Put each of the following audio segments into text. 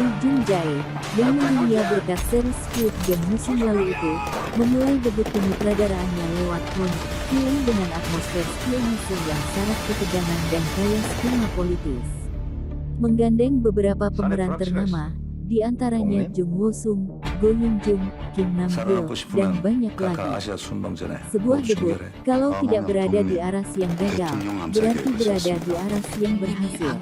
Lee Jung Jae, yang mendunia berkat series Squid Game musim lalu itu, memulai debut penyutradaraannya lewat Hun, film dengan atmosfer spionase yang syarat ketegangan dan kaya skema politis. Menggandeng beberapa pemeran ternama, di antaranya Jung Woo Sung, Go Yoon Jung, Kim Nam Gil, dan banyak lagi. Sebuah debut, kalau tidak berada di aras yang gagal, berarti berada di aras yang berhasil.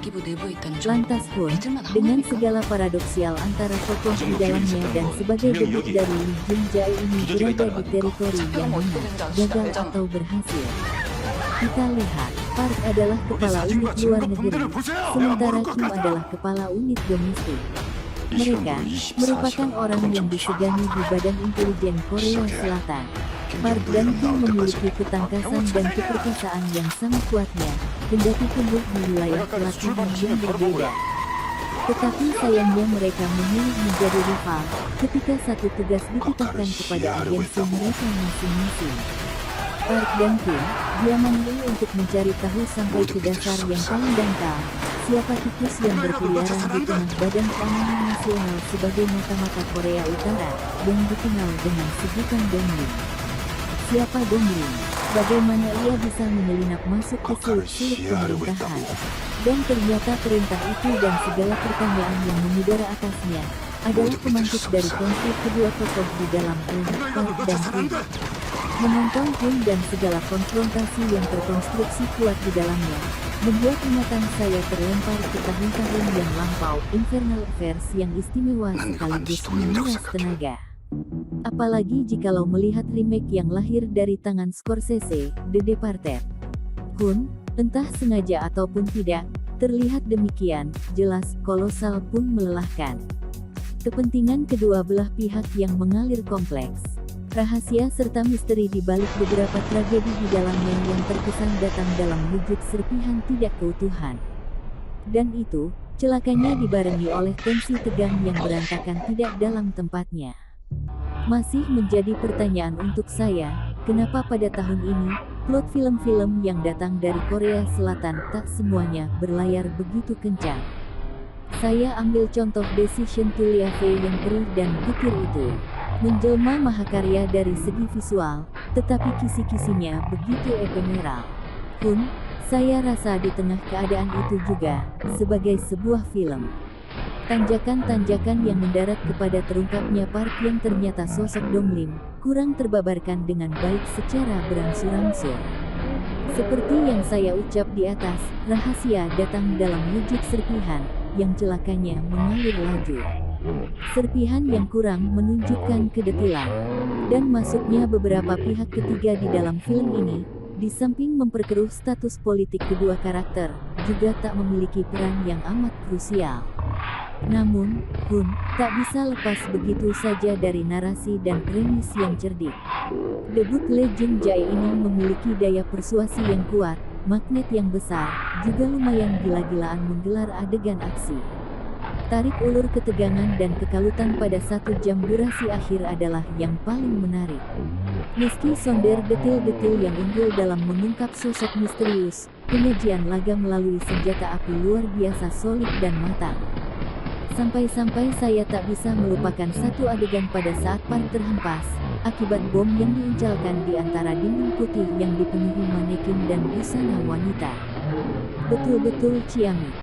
Lantas pun, dengan segala paradoksial antara tokoh di dalamnya dan sebagai debut dari Lee Jung Jae ini berada di teritori yang mana, gagal atau berhasil. Kita lihat, Park adalah kepala unit luar negeri, sementara Kim adalah kepala unit domestik. Mereka merupakan orang yang disegani di Badan Intelijen Korea Selatan. Park dan Kim memiliki ketangkasan dan keperkasaan yang sangat kuatnya, kendati tumbuh di wilayah pelatihan yang berbeda. Tetapi sayangnya mereka memilih menjadi rival, ketika satu tugas dititahkan kepada agensi mereka masing-masing. Park dan Kim, dia memilih untuk mencari tahu sampai ke dasar yang paling dangkal, siapa tikus yang berkeliaran di tengah Badan Keamanan Nasional sebagai mata-mata Korea Utara, yang dikenal dengan sebutan Donglim. Siapa Donglim? Bagaimana ia bisa menyelinap masuk ke seluk-seluk pemerintahan? Dan ternyata perintah itu dan segala pertanyaan yang mengudara atasnya, adalah pemantik dari konflik kedua tokoh di dalam film Park dan Kim. Menonton film dan segala konfrontasi yang terkonstruksi kuat di dalamnya, membuat ingatan saya terlempar ke tahun-tahun yang lampau, Infernal Affairs yang istimewa sekaligus menguras tenaga. Apalagi jikalau melihat remake yang lahir dari tangan Scorsese, The Departed. Hun, entah sengaja ataupun tidak, terlihat demikian, jelas, kolosal pun melelahkan. Kepentingan kedua belah pihak yang mengalir kompleks. Rahasia serta misteri di balik beberapa tragedi di dalamnya yang terkesan datang dalam wujud serpihan tidak keutuhan. Dan itu, celakanya dibarengi oleh tensi tegang yang berantakan tidak dalam tempatnya. Masih menjadi pertanyaan untuk saya, kenapa pada tahun ini, plot film-film yang datang dari Korea Selatan tak semuanya berlayar begitu kencang. Saya ambil contoh Decision to Leave yang perih dan butir itu. Menjelma mahakarya dari segi visual, tetapi kisi-kisinya begitu ephemeral. Pun, saya rasa di tengah keadaan itu juga, sebagai sebuah film. Tanjakan-tanjakan yang mendarat kepada terungkapnya Park yang ternyata sosok Donglim, kurang terbabarkan dengan baik secara berangsur-angsur. Seperti yang saya ucap di atas, rahasia datang dalam wujud serpihan, yang celakanya mengalir laju. Serpihan yang kurang menunjukkan kedetilan. Dan masuknya beberapa pihak ketiga di dalam film ini, di samping memperkeruh status politik kedua karakter, juga tak memiliki peran yang amat krusial. Namun, Hun tak bisa lepas begitu saja dari narasi dan premis yang cerdik. Debut Lee Jung Jae ini memiliki daya persuasi yang kuat, magnet yang besar, juga lumayan gila-gilaan menggelar adegan aksi. Tarik ulur ketegangan dan kekalutan pada 1 jam durasi akhir adalah yang paling menarik. Meski sonder detil-detil yang unggul dalam mengungkap sosok misterius, penyajian laga melalui senjata api luar biasa solid dan matang. Sampai-sampai saya tak bisa melupakan satu adegan pada saat Park terhempas, akibat bom yang diuncalkan di antara dinding putih yang dipenuhi manekin dan busana wanita. Betul-betul ciamik.